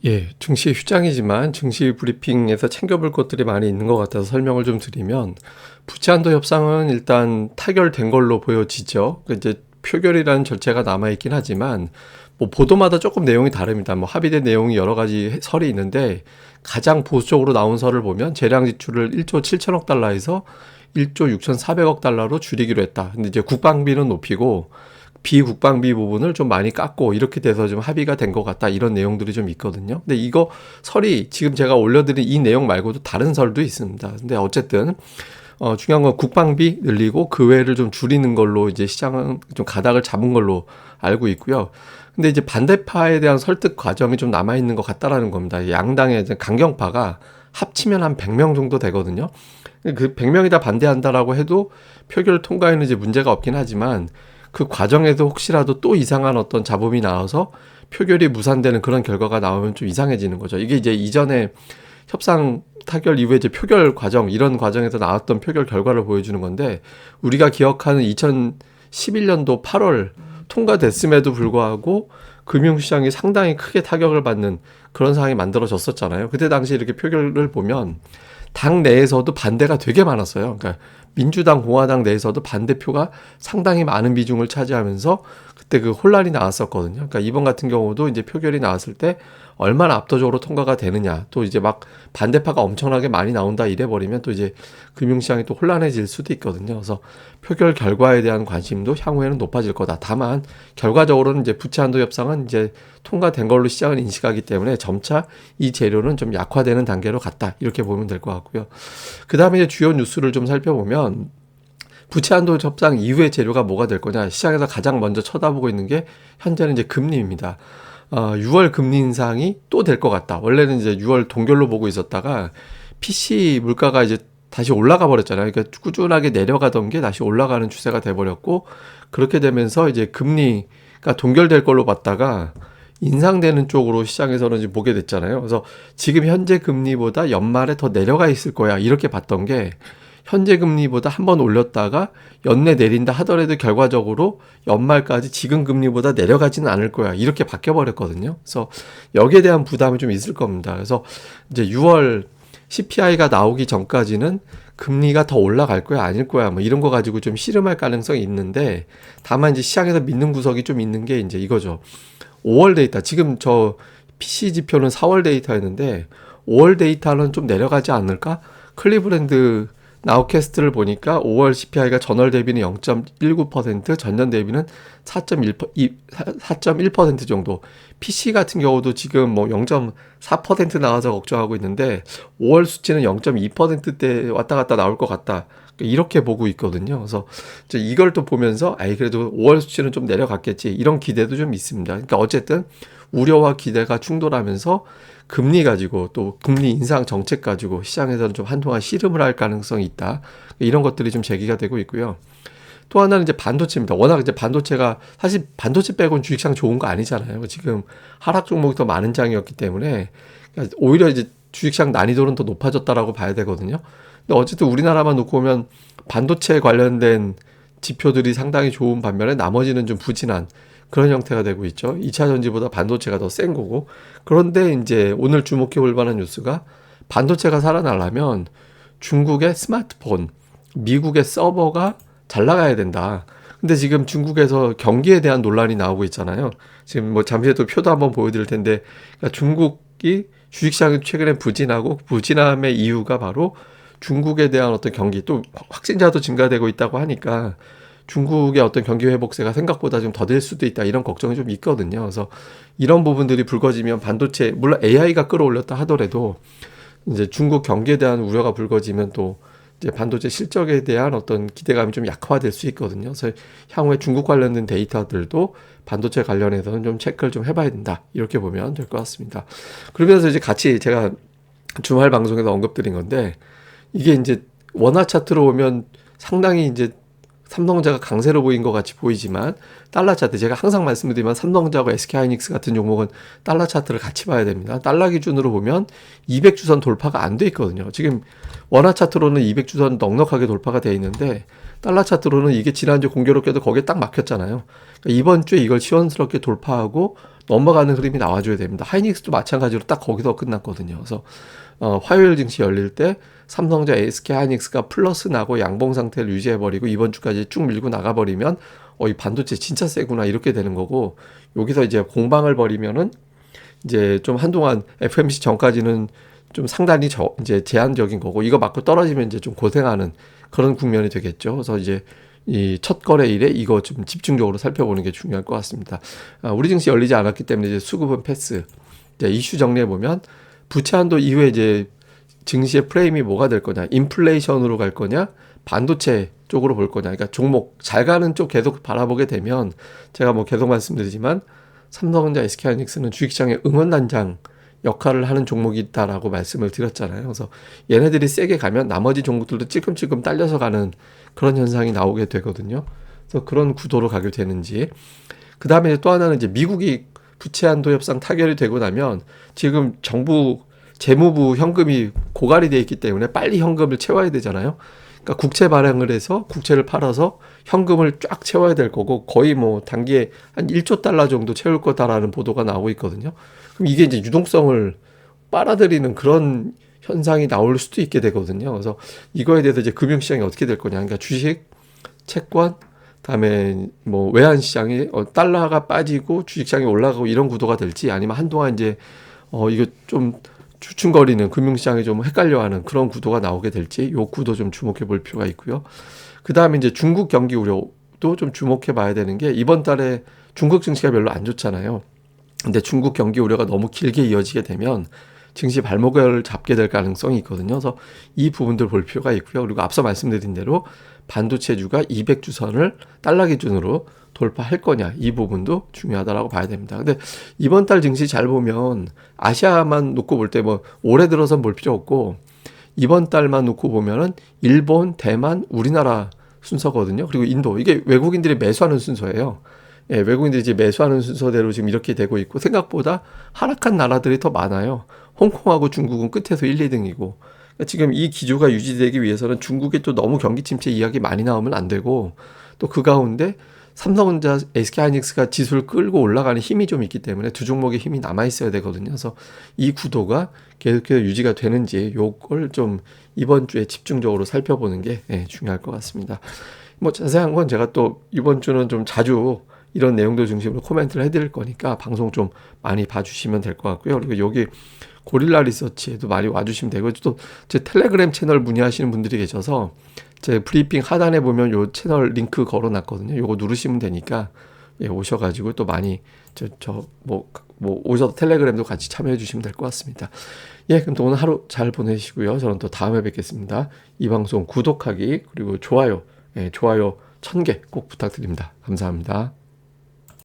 예, 증시 휴장이지만 증시 브리핑에서 챙겨볼 것들이 많이 있는 것 같아서 설명을 좀 드리면 부채 한도 협상은 일단 타결된 걸로 보여지죠. 이제 표결이라는 절차가 남아있긴 하지만 뭐 보도마다 조금 내용이 다릅니다. 뭐 합의된 내용이 여러 가지 설이 있는데 가장 보수적으로 나온 설을 보면 재량 지출을 1조 7천억 달러에서 1조 6,400억 달러로 줄이기로 했다. 근데 이제 국방비는 높이고 비국방비 부분을 좀 많이 깎고 이렇게 돼서 좀 합의가 된 것 같다 이런 내용들이 좀 있거든요. 근데 이거 설이 지금 제가 올려드린 이 내용 말고도 다른 설도 있습니다. 근데 어쨌든 중요한 건 국방비 늘리고 그 외를 좀 줄이는 걸로 이제 시장은 좀 가닥을 잡은 걸로 알고 있고요. 근데 이제 반대파에 대한 설득 과정이 좀 남아 있는 것 같다라는 겁니다. 양당의 이제 강경파가 합치면 한 100명 정도 되거든요. 그 100명이 다 반대한다라고 해도 표결 통과에는 이제 문제가 없긴 하지만 그 과정에서 혹시라도 또 이상한 어떤 잡음이 나와서 표결이 무산되는 그런 결과가 나오면 좀 이상해지는 거죠. 이게 이제 이전에 협상 타결 이후에 이제 표결 과정, 이런 과정에서 나왔던 표결 결과를 보여주는 건데, 우리가 기억하는 2011년도 8월 통과됐음에도 불구하고 금융시장이 상당히 크게 타격을 받는 그런 상황이 만들어졌었잖아요. 그때 당시 이렇게 표결을 보면 당 내에서도 반대가 되게 많았어요. 그러니까 민주당, 공화당 내에서도 반대표가 상당히 많은 비중을 차지하면서 그때 그 혼란이 나왔었거든요. 그러니까 이번 같은 경우도 이제 표결이 나왔을 때 얼마나 압도적으로 통과가 되느냐, 또 이제 막 반대파가 엄청나게 많이 나온다 이래 버리면 또 이제 금융시장이 또 혼란해질 수도 있거든요. 그래서 표결 결과에 대한 관심도 향후에는 높아질 거다. 다만 결과적으로는 이제 부채 한도 협상은 이제 통과된 걸로 시장을 인식하기 때문에 점차 이 재료는 좀 약화되는 단계로 갔다 이렇게 보면 될 것 같고요. 그 다음에 이제 주요 뉴스를 좀 살펴보면 부채 한도 협상 이후의 재료가 뭐가 될 거냐, 시장에서 가장 먼저 쳐다보고 있는 게 현재는 이제 금리입니다. 6월 금리 인상이 또 될 것 같다. 원래는 이제 6월 동결로 보고 있었다가 PC 물가가 이제 다시 올라가 버렸잖아요. 그러니까 꾸준하게 내려가던 게 다시 올라가는 추세가 돼 버렸고, 그렇게 되면서 이제 금리가 동결될 걸로 봤다가 인상되는 쪽으로 시장에서는 이제 보게 됐잖아요. 그래서 지금 현재 금리보다 연말에 더 내려가 있을 거야 이렇게 봤던 게, 현재 금리보다 한 번 올렸다가 연내 내린다 하더라도 결과적으로 연말까지 지금 금리보다 내려가지는 않을 거야 이렇게 바뀌어 버렸거든요. 그래서 여기에 대한 부담이 좀 있을 겁니다. 그래서 이제 6월 CPI가 나오기 전까지는 금리가 더 올라갈 거야 아닐 거야 뭐 이런 거 가지고 좀 씨름할 가능성이 있는데, 다만 이제 시장에서 믿는 구석이 좀 있는 게 이제 이거죠. 5월 데이터, 지금 저 PC 지표는 4월 데이터였는데 5월 데이터는 좀 내려가지 않을까? 클리브랜드 나우캐스트를 보니까 5월 CPI가 전월 대비는 0.19%, 전년 대비는 4.1% 정도. PC 같은 경우도 지금 뭐 0.4% 나와서 걱정하고 있는데 5월 수치는 0.2%대 왔다 갔다 나올 것 같다. 이렇게 보고 있거든요. 그래서 이걸 또 보면서 아이 그래도 5월 수치는 좀 내려갔겠지 이런 기대도 좀 있습니다. 그러니까 어쨌든 우려와 기대가 충돌하면서 금리 가지고 또 금리 인상 정책 가지고 시장에서는 좀 한동안 씨름을 할 가능성이 있다. 이런 것들이 좀 제기가 되고 있고요. 또 하나는 이제 반도체입니다. 워낙 이제 반도체가 사실 반도체 빼고는 주식시장 좋은 거 아니잖아요. 지금 하락 종목이 더 많은 장이었기 때문에 오히려 이제 주식시장 난이도는 더 높아졌다라고 봐야 되거든요. 근데 어쨌든 우리나라만 놓고 보면 반도체 관련된 지표들이 상당히 좋은 반면에 나머지는 좀 부진한 그런 형태가 되고 있죠. 2차 전지보다 반도체가 더 센 거고. 그런데 이제 오늘 주목해 볼 만한 뉴스가, 반도체가 살아나려면 중국의 스마트폰, 미국의 서버가 잘 나가야 된다. 근데 지금 중국에서 경기에 대한 논란이 나오고 있잖아요. 지금 뭐 잠시 후에 또 표도 한번 보여드릴 텐데, 그러니까 중국이 주식시장이 최근에 부진하고 부진함의 이유가 바로 중국에 대한 어떤 경기, 또 확진자도 증가되고 있다고 하니까 중국의 어떤 경기 회복세가 생각보다 좀 더딜 수도 있다 이런 걱정이 좀 있거든요. 그래서 이런 부분들이 불거지면 반도체, 물론 AI가 끌어올렸다 하더라도 이제 중국 경기에 대한 우려가 불거지면 또 이제 반도체 실적에 대한 어떤 기대감이 좀 약화될 수 있거든요. 그래서 향후에 중국 관련된 데이터들도 반도체 관련해서는 좀 체크를 좀 해봐야 된다 이렇게 보면 될 것 같습니다. 그러면서 이제 같이 제가 주말 방송에서 언급드린 건데, 이게 이제 원화 차트로 보면 상당히 이제 삼성전자가 강세로 보인 것 같이 보이지만, 달러 차트, 제가 항상 말씀드리면 삼성전자하고 SK하이닉스 같은 종목은 달러 차트를 같이 봐야 됩니다. 달러 기준으로 보면 200주선 돌파가 안 돼 있거든요. 지금 원화 차트로는 200주선 넉넉하게 돌파가 돼 있는데 달러 차트로는 이게 지난주 공교롭게도 거기에 딱 막혔잖아요. 그러니까 이번 주에 이걸 시원스럽게 돌파하고 넘어가는 흐름이 나와줘야 됩니다. 하이닉스도 마찬가지로 딱 거기서 끝났거든요. 그래서 화요일 증시 열릴 때 삼성전자, SK 하이닉스가 플러스 나고 양봉 상태를 유지해버리고 이번 주까지 쭉 밀고 나가버리면 이 반도체 진짜 세구나 이렇게 되는 거고, 여기서 이제 공방을 벌이면은 이제 좀 한동안 FMC 전까지는 좀 상당히 이제 제한적인 거고, 이거 맞고 떨어지면 이제 좀 고생하는 그런 국면이 되겠죠. 그래서 이제 이 첫 거래일에 이거 좀 집중적으로 살펴보는 게 중요할 것 같습니다. 우리 증시 열리지 않았기 때문에 이제 수급은 패스. 이제 이슈 정리해 보면 부채 한도 이후에 이제 증시의 프레임이 뭐가 될 거냐, 인플레이션으로 갈 거냐, 반도체 쪽으로 볼 거냐. 그러니까 종목 잘 가는 쪽 계속 바라보게 되면, 제가 뭐 계속 말씀드리지만 삼성전자, SK하이닉스는 주식시장의 응원단장 역할을 하는 종목이 있다라고 말씀을 드렸잖아요. 그래서 얘네들이 세게 가면 나머지 종목들도 찔끔찔끔 딸려서 가는 그런 현상이 나오게 되거든요. 그래서 그런 구도로 가게 되는지. 그 다음에 또 하나는 이제 미국이 부채 한도 협상 타결이 되고 나면 지금 정부 재무부 현금이 고갈이 돼 있기 때문에 빨리 현금을 채워야 되잖아요. 그러니까 국채 발행을 해서 국채를 팔아서 현금을 쫙 채워야 될 거고, 거의 뭐 단기에 한 1조 달러 정도 채울 거다라는 보도가 나오고 있거든요. 그럼 이게 이제 유동성을 빨아들이는 그런 현상이 나올 수도 있게 되거든요. 그래서 이거에 대해서 이제 금융시장이 어떻게 될 거냐. 그러니까 주식, 채권, 그다음에 뭐 외환 시장이 달러가 빠지고 주식시장이 올라가고 이런 구도가 될지, 아니면 한동안 이제 이거 좀 주춤거리는 금융시장이 좀 헷갈려하는 그런 구도가 나오게 될지, 요 구도 좀 주목해 볼 필요가 있고요. 그 다음에 이제 중국 경기 우려도 좀 주목해 봐야 되는 게, 이번 달에 중국 증시가 별로 안 좋잖아요. 근데 중국 경기 우려가 너무 길게 이어지게 되면 증시 발목을 잡게 될 가능성이 있거든요. 그래서 이 부분들 볼 필요가 있고요. 그리고 앞서 말씀드린 대로 반도체주가 200주선을 달러 기준으로 돌파할 거냐, 이 부분도 중요하다라고 봐야 됩니다. 근데 이번 달 증시 잘 보면 아시아만 놓고 볼 때 뭐 올해 들어선 볼 필요 없고, 이번 달만 놓고 보면은 일본, 대만, 우리나라 순서거든요. 그리고 인도, 이게 외국인들이 매수하는 순서예요. 예, 외국인들이 이제 매수하는 순서대로 지금 이렇게 되고 있고, 생각보다 하락한 나라들이 더 많아요. 홍콩하고 중국은 끝에서 1, 2등이고. 지금 이 기조가 유지되기 위해서는 중국에 또 너무 경기 침체 이야기 많이 나오면 안 되고, 또 그 가운데 삼성전자, SK하이닉스가 지수를 끌고 올라가는 힘이 좀 있기 때문에 두 종목의 힘이 남아 있어야 되거든요. 그래서 이 구도가 계속해서 유지가 되는지, 요걸 좀 이번 주에 집중적으로 살펴보는 게 중요할 것 같습니다. 뭐 자세한 건 제가 또 이번 주는 좀 자주 이런 내용들 중심으로 코멘트를 해드릴 거니까 방송 좀 많이 봐주시면 될 것 같고요. 그리고 여기 고릴라 리서치에도 많이 와주시면 되고, 또 제 텔레그램 채널 문의하시는 분들이 계셔서 제 브리핑 하단에 보면 요 채널 링크 걸어놨거든요. 요거 누르시면 되니까 오셔가지고 또 많이 뭐 오셔서 텔레그램도 같이 참여해 주시면 될 것 같습니다. 그럼 또 오늘 하루 잘 보내시고요. 저는 또 다음에 뵙겠습니다. 이 방송 구독하기 그리고 좋아요 1000개 꼭 부탁드립니다. 감사합니다.